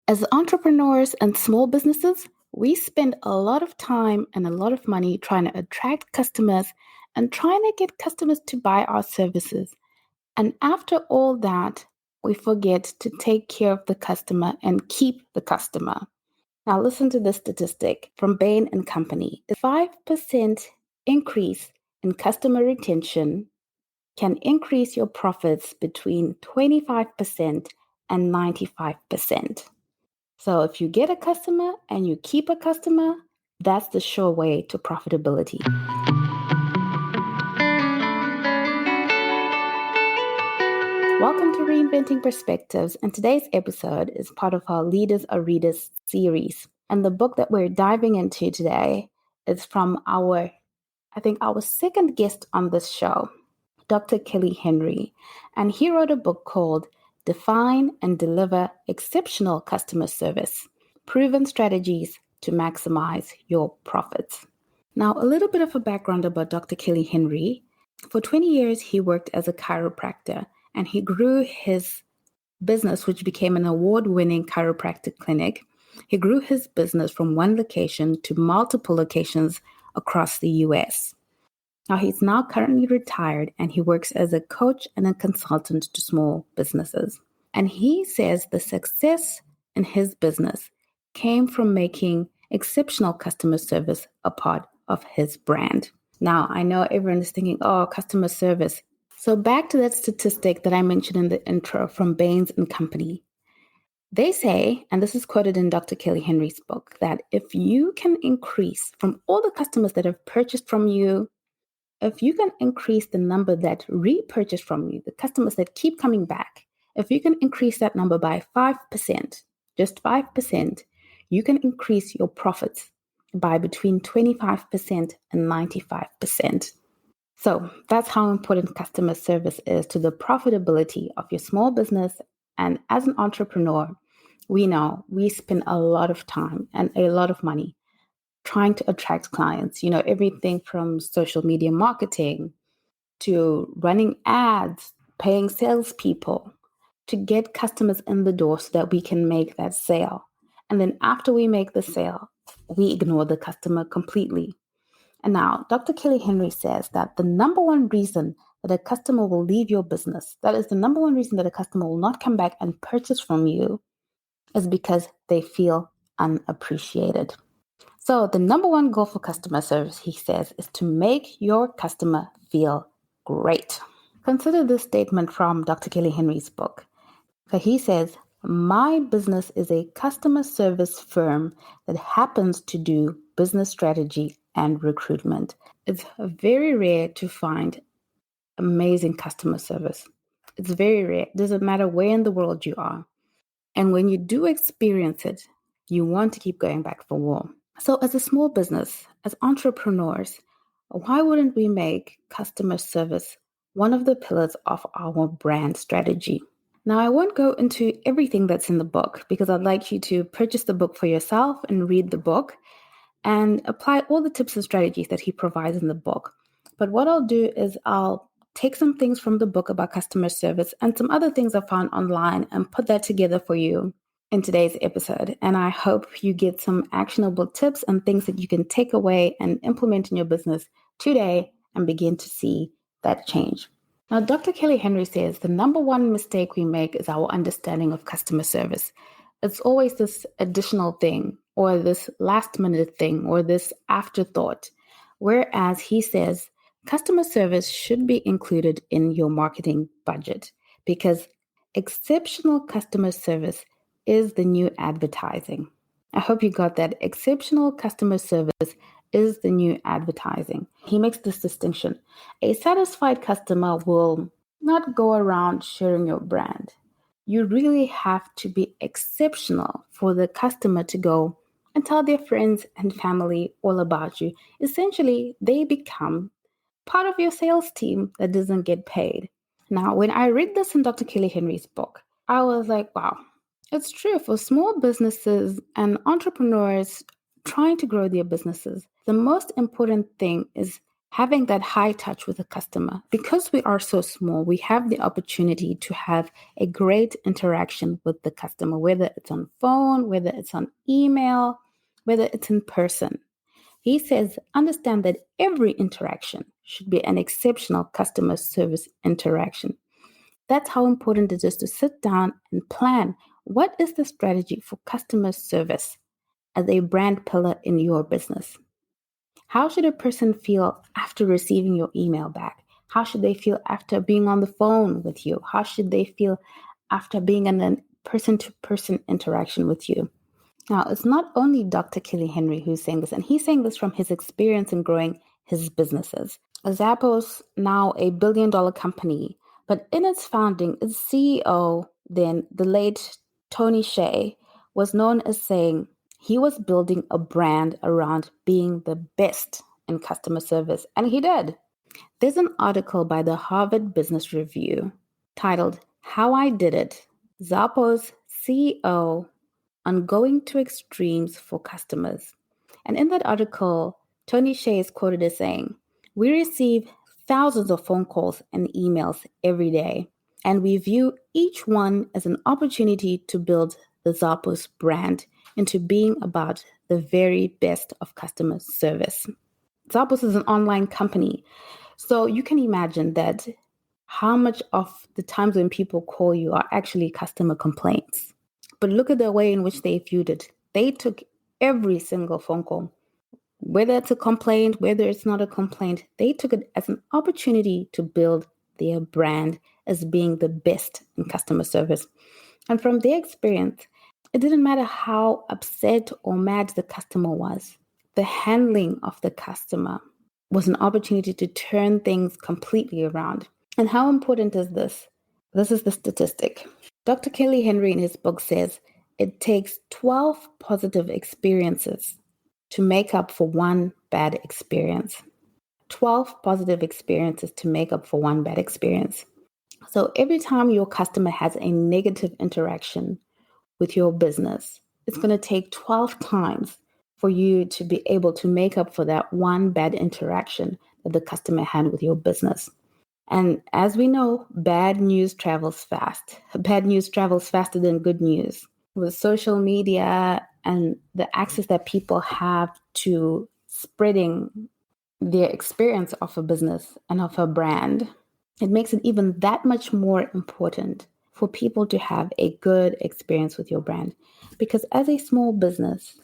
As entrepreneurs and small businesses, we spend a lot of time and a lot of money trying to attract customers and trying to get customers to buy our services. And after all that, we forget to take care of the customer and keep the customer. Now listen to this statistic from Bain & Company. A 5% increase in customer retention can increase your profits between 25% and 95%. So if you get a customer and you keep a customer, that's the sure way to profitability. Welcome to Reinventing Perspectives, and today's episode is part of our Leaders Are Readers series. And the book that we're diving into today is from our second guest on this show, Dr. Kelly Henry. And he wrote a book called Define and Deliver Exceptional Customer Service, Proven Strategies to Maximize Your Profits. Now, a little bit of a background about Dr. Kelly Henry. For 20 years, he worked as a chiropractor, and he grew his business, which became an award-winning chiropractic clinic. He grew his business from one location to multiple locations across the U.S. Now, he's now currently retired, and he works as a coach and a consultant to small businesses. And he says the success in his business came from making exceptional customer service a part of his brand. Now, I know everyone is thinking, oh, customer service. So back to that statistic that I mentioned in the intro from Bain & Company. They say, and this is quoted in Dr. Kelly Henry's book, that if you can increase from all the customers that have purchased from you, if you can increase the number that repurchase from you, the customers that keep coming back, if you can increase that number by 5%, just 5%, you can increase your profits by between 25% and 95%. So that's how important customer service is to the profitability of your small business. And as an entrepreneur, we know we spend a lot of time and a lot of money trying to attract clients, everything from social media marketing to running ads, paying salespeople to get customers in the door so that we can make that sale. And then after we make the sale, we ignore the customer completely. And now, Dr. Kelly Henry says that the number one reason that a customer will leave your business, that is the number one reason that a customer will not come back and purchase from you, is because they feel unappreciated. So the number one goal for customer service, he says, is to make your customer feel great. Consider this statement from Dr. Kelly Henry's book. So he says, my business is a customer service firm that happens to do business strategy and recruitment. It's very rare to find amazing customer service. It's very rare. It doesn't matter where in the world you are. And when you do experience it, you want to keep going back for more. So as a small business, as entrepreneurs, why wouldn't we make customer service one of the pillars of our brand strategy? Now, I won't go into everything that's in the book because I'd like you to purchase the book for yourself and read the book and apply all the tips and strategies that he provides in the book. But what I'll do is I'll take some things from the book about customer service and some other things I found online and put that together for you in today's episode. And I hope you get some actionable tips and things that you can take away and implement in your business today and begin to see that change. Now, Dr. Kelly Henry says the number one mistake we make is our understanding of customer service. It's always this additional thing or this last minute thing or this afterthought. Whereas he says customer service should be included in your marketing budget because exceptional customer service is the new advertising. I hope you got that. Exceptional customer service is the new advertising. He makes this distinction. A satisfied customer will not go around sharing your brand. You really have to be exceptional for the customer to go and tell their friends and family all about you. Essentially, they become part of your sales team that doesn't get paid. Now, when I read this in Dr. Kelly Henry's book, I was like, wow, it's true for small businesses and entrepreneurs trying to grow their businesses. The most important thing is having that high touch with the customer. Because we are so small, we have the opportunity to have a great interaction with the customer, whether it's on phone, whether it's on email, whether it's in person. He says, understand that every interaction should be an exceptional customer service interaction. That's how important it is to sit down and plan what is the strategy for customer service as a brand pillar in your business. How should a person feel after receiving your email back? How should they feel after being on the phone with you? How should they feel after being in a person-to-person interaction with you? Now, it's not only Dr. Kelly Henry who's saying this, and he's saying this from his experience in growing his businesses. Zappos, now a billion-dollar company, but in its founding, its CEO, then the late Tony Hsieh, was known as saying he was building a brand around being the best in customer service, and he did. There's an article by the Harvard Business Review titled How I Did It, Zappos CEO on Going to Extremes for Customers. And in that article, Tony Hsieh is quoted as saying, we receive thousands of phone calls and emails every day, and we view each one as an opportunity to build the Zappos brand into being about the very best of customer service. Zappos is an online company, so you can imagine that how much of the times when people call you are actually customer complaints. But look at the way in which they viewed it. They took every single phone call, whether it's a complaint, whether it's not a complaint, they took it as an opportunity to build their brand as being the best in customer service. And from their experience, it didn't matter how upset or mad the customer was. The handling of the customer was an opportunity to turn things completely around. And how important is this? This is the statistic. Dr. Kelly Henry in his book says it takes 12 positive experiences to make up for one bad experience. 12 positive experiences to make up for one bad experience. So every time your customer has a negative interaction with your business, it's going to take 12 times for you to be able to make up for that one bad interaction that the customer had with your business. And as we know, bad news travels fast. Bad news travels faster than good news. With social media and the access that people have to spreading their experience of a business and of a brand, it makes it even that much more important for people to have a good experience with your brand. Because as a small business,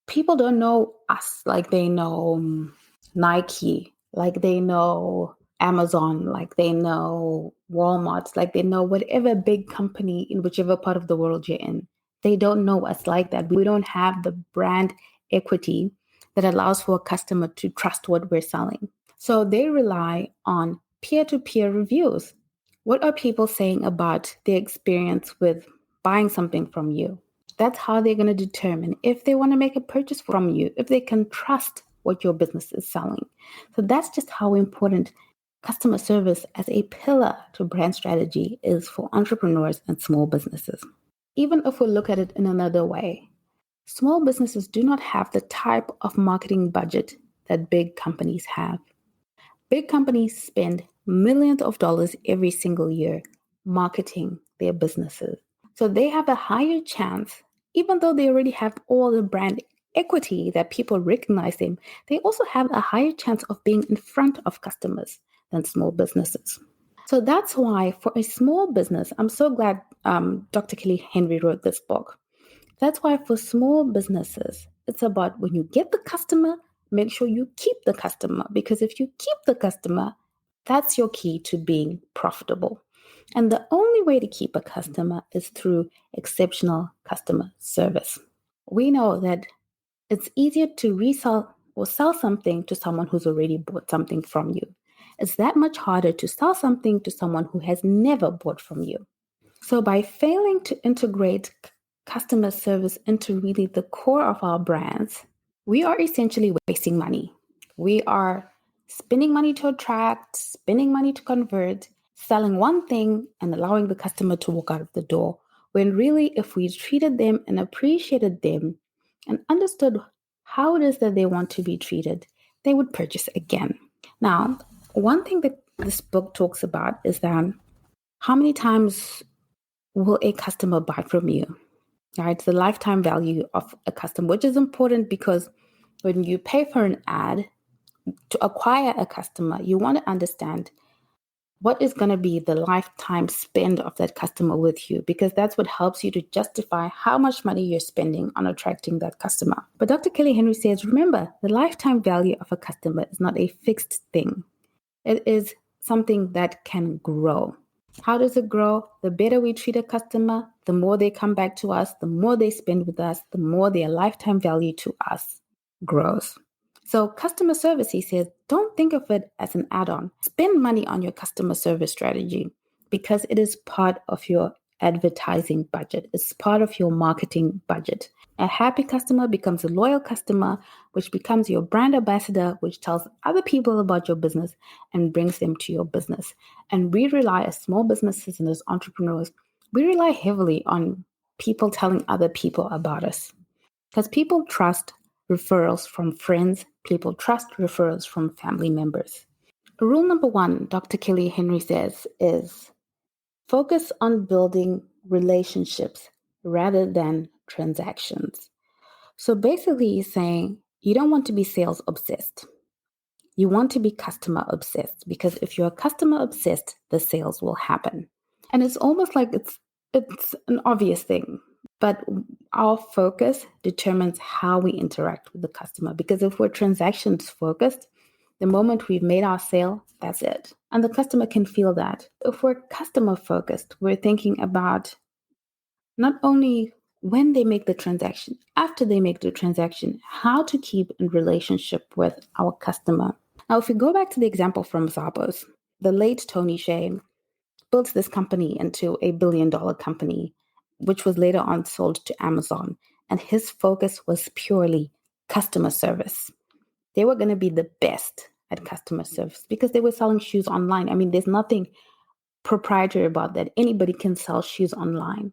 people don't know us like they know Nike, like they know Amazon, like they know Walmart, like they know whatever big company in whichever part of the world you're in. They don't know us like that. We don't have the brand equity that allows for a customer to trust what we're selling. So they rely on peer-to-peer reviews. What are people saying about their experience with buying something from you? That's how they're going to determine if they want to make a purchase from you, if they can trust what your business is selling. So that's just how important customer service as a pillar to brand strategy is for entrepreneurs and small businesses. Even if we look at it in another way, small businesses do not have the type of marketing budget that big companies have. Big companies spend millions of dollars every single year marketing their businesses. So they have a higher chance, even though they already have all the brand equity that people recognize them, they also have a higher chance of being in front of customers than small businesses. So that's why for a small business, I'm so glad Dr. Kelly Henry wrote this book. That's why for small businesses, it's about when you get the customer, make sure you keep the customer, because if you keep the customer, that's your key to being profitable. And the only way to keep a customer is through exceptional customer service. We know that it's easier to resell or sell something to someone who's already bought something from you. It's that much harder to sell something to someone who has never bought from you. So by failing to integrate customer service into really the core of our brands, we are essentially wasting money. We are spending money to attract, spending money to convert, selling one thing and allowing the customer to walk out of the door. When really, if we treated them and appreciated them and understood how it is that they want to be treated, they would purchase again. Now, one thing that this book talks about is that how many times will a customer buy from you? Right? The lifetime value of a customer, which is important because when you pay for an ad to acquire a customer, you want to understand what is going to be the lifetime spend of that customer with you, because that's what helps you to justify how much money you're spending on attracting that customer. But Dr. Kelly Henry says, remember, the lifetime value of a customer is not a fixed thing. It is something that can grow. How does it grow? The better we treat a customer, the more they come back to us, the more they spend with us, the more their lifetime value to us grows. So customer service, he says, don't think of it as an add-on. Spend money on your customer service strategy because it is part of your advertising budget. It's part of your marketing budget. A happy customer becomes a loyal customer, which becomes your brand ambassador, which tells other people about your business and brings them to your business. And we rely, as small businesses and as entrepreneurs, we rely heavily on people telling other people about us. Because people trust referrals from friends, people trust referrals from family members. Rule number 1, Dr. Kelly Henry says, is focus on building relationships rather than transactions. So basically, he's saying you don't want to be sales obsessed. You want to be customer obsessed, because if you're customer obsessed, the sales will happen. And it's almost like it's an obvious thing, but our focus determines how we interact with the customer. Because if we're transactions focused, the moment we've made our sale, that's it. And the customer can feel that. If we're customer focused, we're thinking about not only when they make the transaction, after they make the transaction, how to keep in relationship with our customer. Now, if we go back to the example from Zappos, the late Tony Hsieh built this company into a billion-dollar company, which was later on sold to Amazon. And his focus was purely customer service. They were going to be the best at customer service because they were selling shoes online. I mean, there's nothing proprietary about that. Anybody can sell shoes online.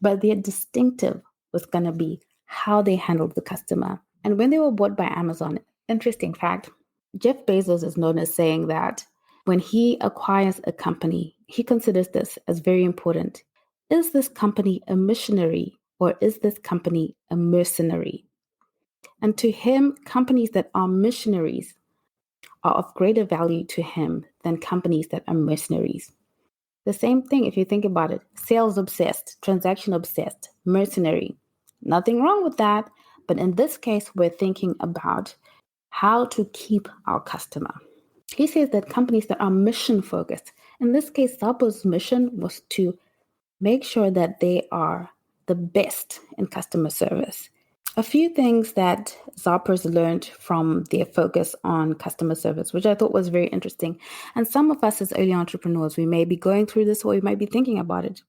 But their distinctive was going to be how they handled the customer. And when they were bought by Amazon, interesting fact, Jeff Bezos is known as saying that when he acquires a company, he considers this as very important. Is this company a missionary or is this company a mercenary? And to him, companies that are missionaries are of greater value to him than companies that are mercenaries. The same thing, if you think about it, sales obsessed, transaction obsessed, mercenary. Nothing wrong with that. But in this case, we're thinking about how to keep our customer. He says that companies that are mission focused, in this case, Zappos' mission was to make sure that they are the best in customer service. A few things that Zappos learned from their focus on customer service, which I thought was very interesting. And some of us as early entrepreneurs, we may be going through this or we might be thinking about it.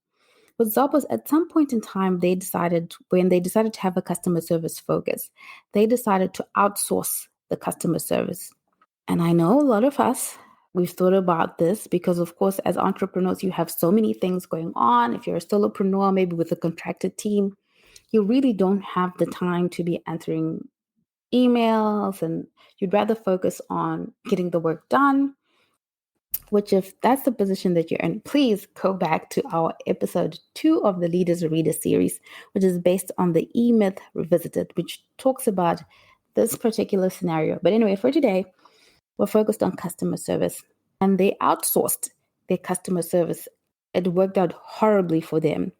With Zappos, at some point in time, when they decided to have a customer service focus, they decided to outsource the customer service. And I know a lot of us, we've thought about this because, of course, as entrepreneurs, you have so many things going on. If you're a solopreneur, maybe with a contracted team, you really don't have the time to be answering emails and you'd rather focus on getting the work done. Which, if that's the position that you're in, please go back to our episode 2 of the Leaders Reader series, which is based on the E-Myth Revisited, which talks about this particular scenario. But anyway, for today, we're focused on customer service, and they outsourced their customer service. It worked out horribly for them.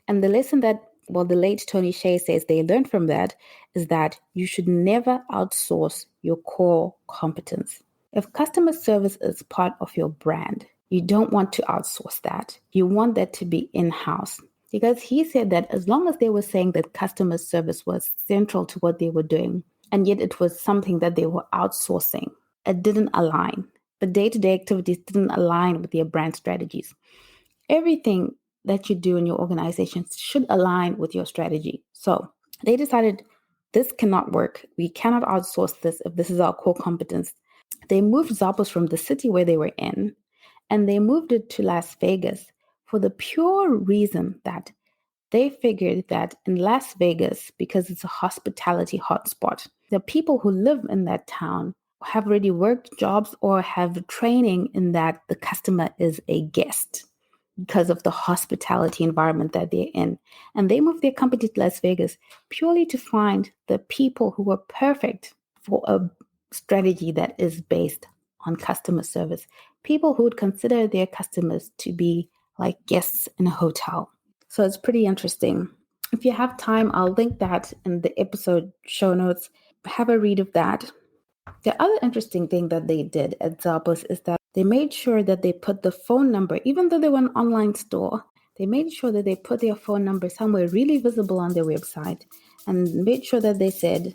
And the lesson that, the late Tony Hsieh says they learned from that is that you should never outsource your core competence. If customer service is part of your brand, you don't want to outsource that. You want that to be in-house. Because he said that as long as they were saying that customer service was central to what they were doing, and yet it was something that they were outsourcing, it didn't align. The day-to-day activities didn't align with their brand strategies. Everything that you do in your organization should align with your strategy. So they decided this cannot work. We cannot outsource this if this is our core competence. They moved Zappos from the city where they were in, and they moved it to Las Vegas for the pure reason that they figured that in Las Vegas, because it's a hospitality hotspot, the people who live in that town have already worked jobs or have training in that the customer is a guest because of the hospitality environment that they're in. And they moved their company to Las Vegas purely to find the people who were perfect for a strategy that is based on customer service. People who would consider their customers to be like guests in a hotel. So it's pretty interesting. If you have time, I'll link that in the episode show notes. Have a read of that. The other interesting thing that they did at Zappos is that they made sure that they put the phone number, even though they were an online store, they made sure that they put their phone number somewhere really visible on their website and made sure that they said,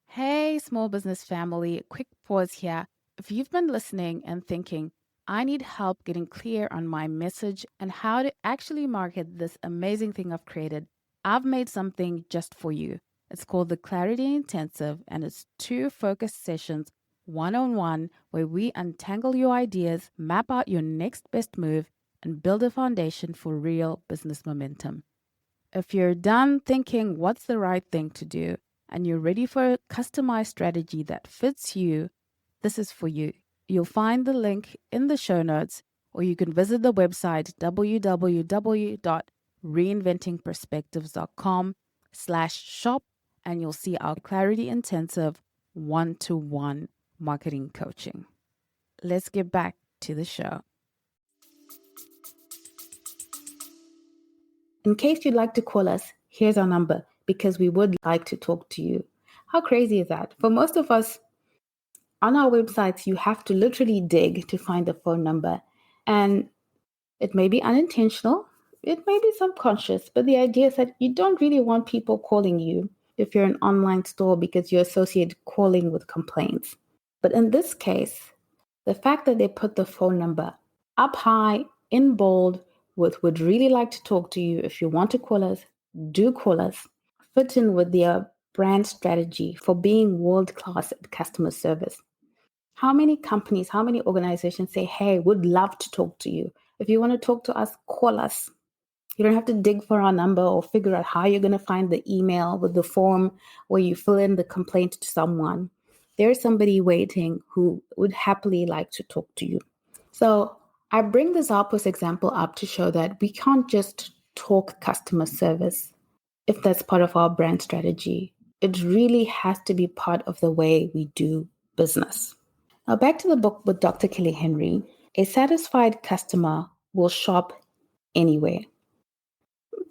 Hey, small business family, quick pause here. If you've been listening and thinking, I need help getting clear on my message and how to actually market this amazing thing I've created, I've made something just for you. It's called the Clarity Intensive, and it's 2 focused sessions, one-on-one, where we untangle your ideas, map out your next best move, and build a foundation for real business momentum. If you're done thinking what's the right thing to do and you're ready for a customized strategy that fits you, this is for you. You'll find the link in the show notes, or you can visit the website www.reinventingperspectives.com/shop, and you'll see our Clarity Intensive one-to-one marketing coaching. Let's get back to the show. in case you'd like to call us, here's our number because we would like to talk to you. How crazy is that? For most of us, on our websites, you have to literally dig to find the phone number. And it may be unintentional, it may be subconscious, but the idea is that you don't really want people calling you if you're an online store because you associate calling with complaints. But in this case, the fact that they put the phone number up high in bold with would really like to talk to you, if you want to call us, do call us, fit in with their brand strategy for being world-class at customer service. How many companies, how many organizations say, hey, would love to talk to you. If you want to talk to us, call us. You don't have to dig for our number or figure out how you're going to find the email with the form where you fill in the complaint to someone. There's somebody waiting who would happily like to talk to you. So I bring the Zappos example up to show that we can't just talk customer service if that's part of our brand strategy. It really has to be part of the way we do business. Now, back to the book with Dr. Kelly Henry. A satisfied customer will shop anywhere.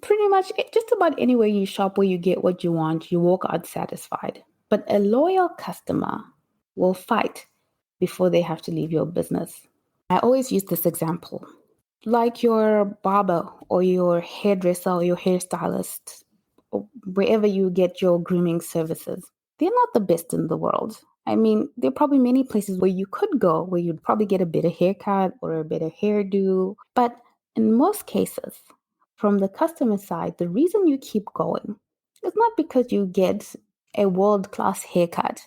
Pretty much just about anywhere you shop where you get what you want, you walk out satisfied. But a loyal customer will fight before they have to leave your business. I always use this example. Like your barber or your hairdresser or your hairstylist, or wherever you get your grooming services, they're not the best in the world. I mean, there are probably many places where you could go where you'd probably get a better haircut or a better hairdo. But in most cases, from the customer side, the reason you keep going is not because you get a world-class haircut.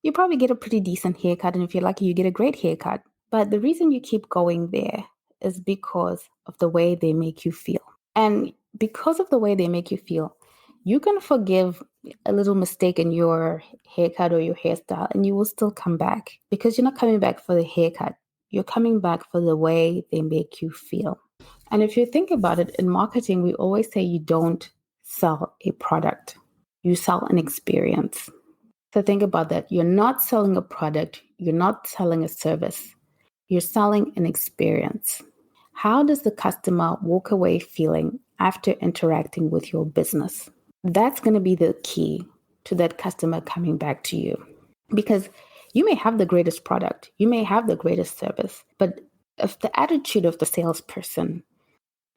You probably get a pretty decent haircut, and if you're lucky, you get a great haircut. But the reason you keep going there is because of the way they make you feel. And because of the way they make you feel, you can forgive a little mistake in your haircut or your hairstyle, and you will still come back because you're not coming back for the haircut. You're coming back for the way they make you feel. And if you think about it, in marketing, we always say you don't sell a product, you sell an experience. So think about that. You're not selling a product, you're not selling a service, you're selling an experience. How does the customer walk away feeling after interacting with your business? That's going to be the key to that customer coming back to you. Because you may have the greatest product, you may have the greatest service, but if the attitude of the salesperson,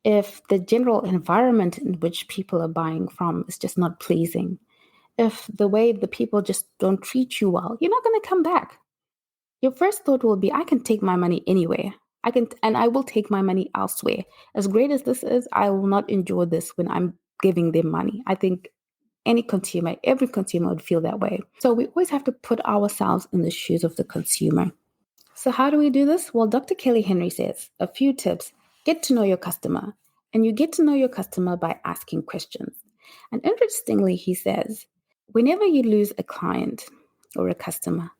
if the general environment in which people are buying from is just not pleasing, if the way the people just don't treat you well, you're not going to come back. Your first thought will be, I can take my money anywhere. I will take my money elsewhere. As great as this is, I will not enjoy this when I'm giving them money. I think every consumer would feel that way. So we always have to put ourselves in the shoes of the consumer. So how do we do this? Well, Dr. Kelly Henry says a few tips. Get to know your customer. And you get to know your customer by asking questions. And interestingly, he says, whenever you lose a client or a customer,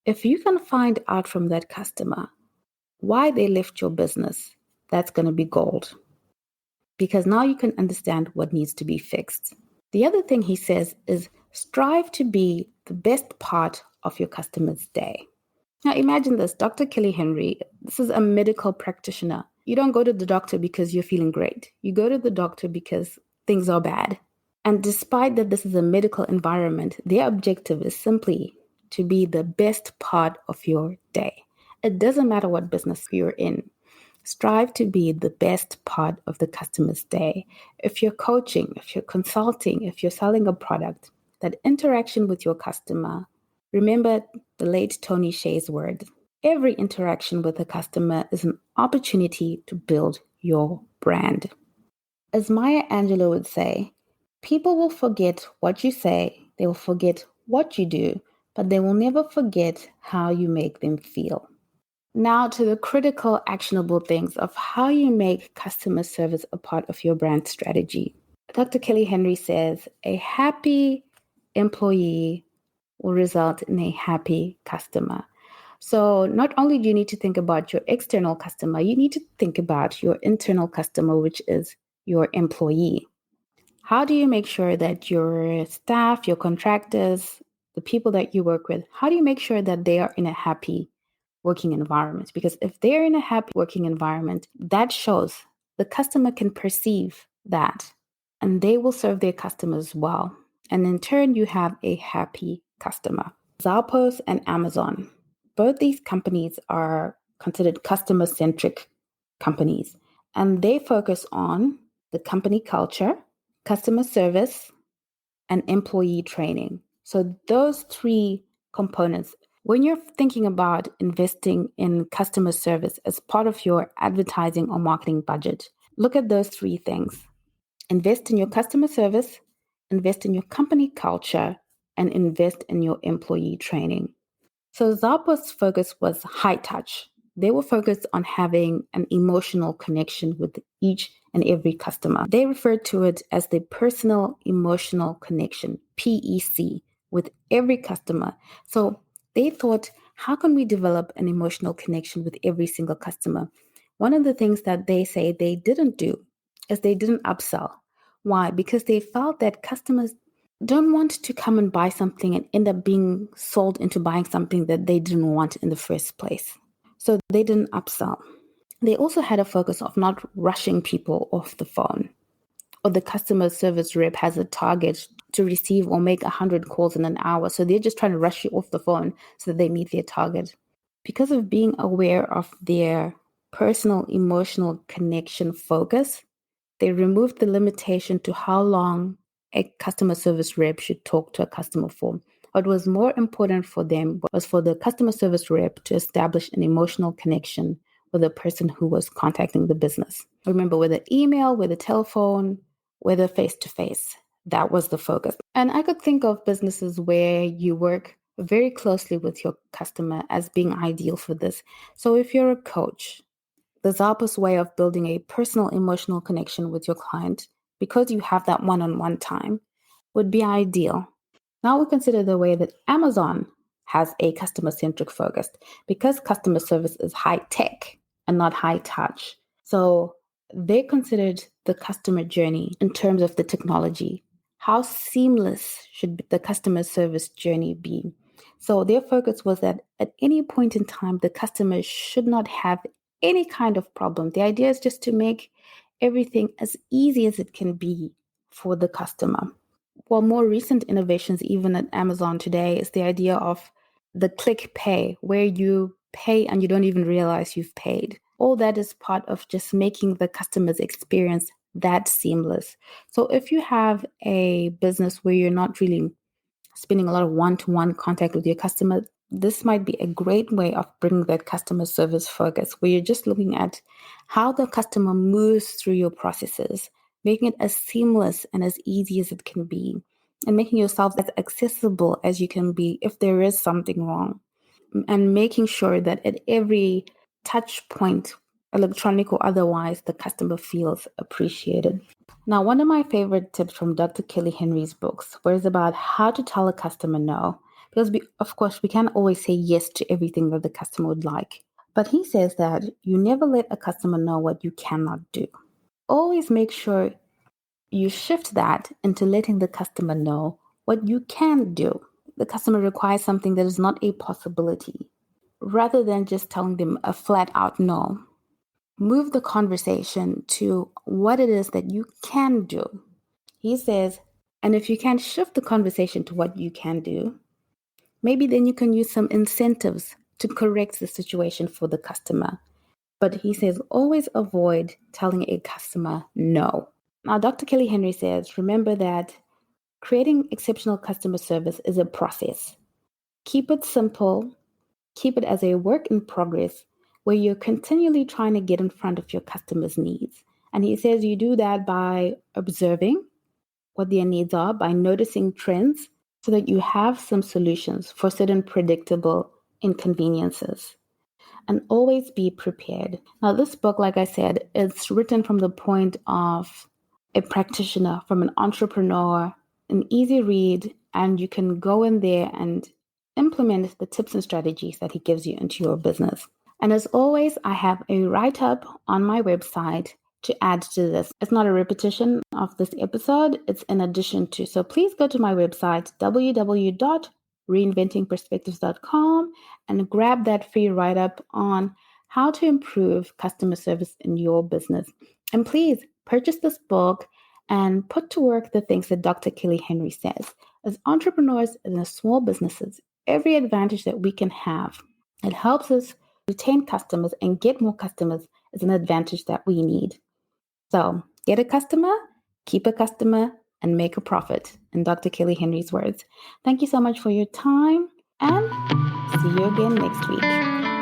if you can find out from that customer why they left your business, that's going to be gold. Because now you can understand what needs to be fixed. The other thing he says is strive to be the best part of your customer's day. Now imagine this, Dr. Kelly Henry, this is a medical practitioner. You don't go to the doctor because you're feeling great. You go to the doctor because things are bad. And despite that this is a medical environment, their objective is simply to be the best part of your day. It doesn't matter what business you're in. Strive to be the best part of the customer's day. If you're coaching, if you're consulting, if you're selling a product, that interaction with your customer, remember the late Tony Hsieh's word. Every interaction with a customer is an opportunity to build your brand. As Maya Angelou would say, people will forget what you say, they will forget what you do, but they will never forget how you make them feel. Now to the critical, actionable things of how you make customer service a part of your brand strategy. Dr. Kelly Henry says, a happy employee will result in a happy customer. So not only do you need to think about your external customer, you need to think about your internal customer, which is your employee. How do you make sure that your staff, your contractors, the people that you work with, how do you make sure that they are in a happy working environment? Because if they're in a happy working environment, that shows the customer can perceive that and they will serve their customers well. And in turn, you have a happy customer. Zappos and Amazon, both these companies are considered customer-centric companies, and they focus on the company culture, customer service, and employee training. So those three components, when you're thinking about investing in customer service as part of your advertising or marketing budget, look at those three things. Invest in your customer service, invest in your company culture, and invest in your employee training. So Zappos' focus was high touch. They were focused on having an emotional connection with each and every customer. They referred to it as the personal emotional connection, PEC, with every customer. So they thought, how can we develop an emotional connection with every single customer? One of the things that they say they didn't do is they didn't upsell. Why? Because they felt that customers don't want to come and buy something and end up being sold into buying something that they didn't want in the first place. So they didn't upsell. They also had a focus of not rushing people off the phone. Or the customer service rep has a target to receive or make 100 calls in an hour. So they're just trying to rush you off the phone so that they meet their target. Because of being aware of their personal emotional connection focus, they removed the limitation to how long a customer service rep should talk to a customer for. What was more important for them was for the customer service rep to establish an emotional connection with the person who was contacting the business. Remember, whether email, whether telephone, whether face-to-face, that was the focus. And I could think of businesses where you work very closely with your customer as being ideal for this. So if you're a coach, the Zappos way of building a personal emotional connection with your client, because you have that one-on-one time, would be ideal. Now we consider the way that Amazon has a customer-centric focus, because customer service is high-tech and not high-touch. So they considered the customer journey in terms of the technology. How seamless should the customer service journey be? So their focus was that at any point in time, the customer should not have any kind of problem. The idea is just to make everything as easy as it can be for the customer. Well, more recent innovations, even at Amazon today, is the idea of the click pay, where you pay and you don't even realize you've paid. All that is part of just making the customer's experience that seamless. So if you have a business where you're not really spending a lot of one-to-one contact with your customer, this might be a great way of bringing that customer service focus, where you're just looking at how the customer moves through your processes, making it as seamless and as easy as it can be, and making yourself as accessible as you can be if there is something wrong, and making sure that at every touch point, electronic or otherwise, the customer feels appreciated. Now, one of my favorite tips from Dr. Kelly Henry's books was about how to tell a customer no. Because, of course, we can't always say yes to everything that the customer would like. But he says that you never let a customer know what you cannot do. Always make sure you shift that into letting the customer know what you can do. The customer requires something that is not a possibility, rather than just telling them a flat out no. Move the conversation to what it is that you can do. He says, and if you can shift the conversation to what you can do, maybe then you can use some incentives to correct the situation for the customer. But he says, always avoid telling a customer no. Now, Dr. Kelly Henry says, remember that creating exceptional customer service is a process. Keep it simple, keep it as a work in progress where you're continually trying to get in front of your customers' needs. And he says you do that by observing what their needs are, by noticing trends so that you have some solutions for certain predictable inconveniences. And always be prepared. Now, this book, like I said, it's written from the point of a practitioner, from an entrepreneur, an easy read, and you can go in there and implement the tips and strategies that he gives you into your business. And as always, I have a write-up on my website to add to this. It's not a repetition of this episode, it's in addition to. So please go to my website, www.reinventingperspectives.com, and grab that free write-up on how to improve customer service in your business. And please purchase this book and put to work the things that Dr. Kelly Henry says. As entrepreneurs and as small businesses, every advantage that we can have, it helps us retain customers and get more customers is an advantage that we need. So get a customer, keep a customer, and make a profit, in Dr. Kelly Henry's words. Thank you so much for your time, and see you again next week.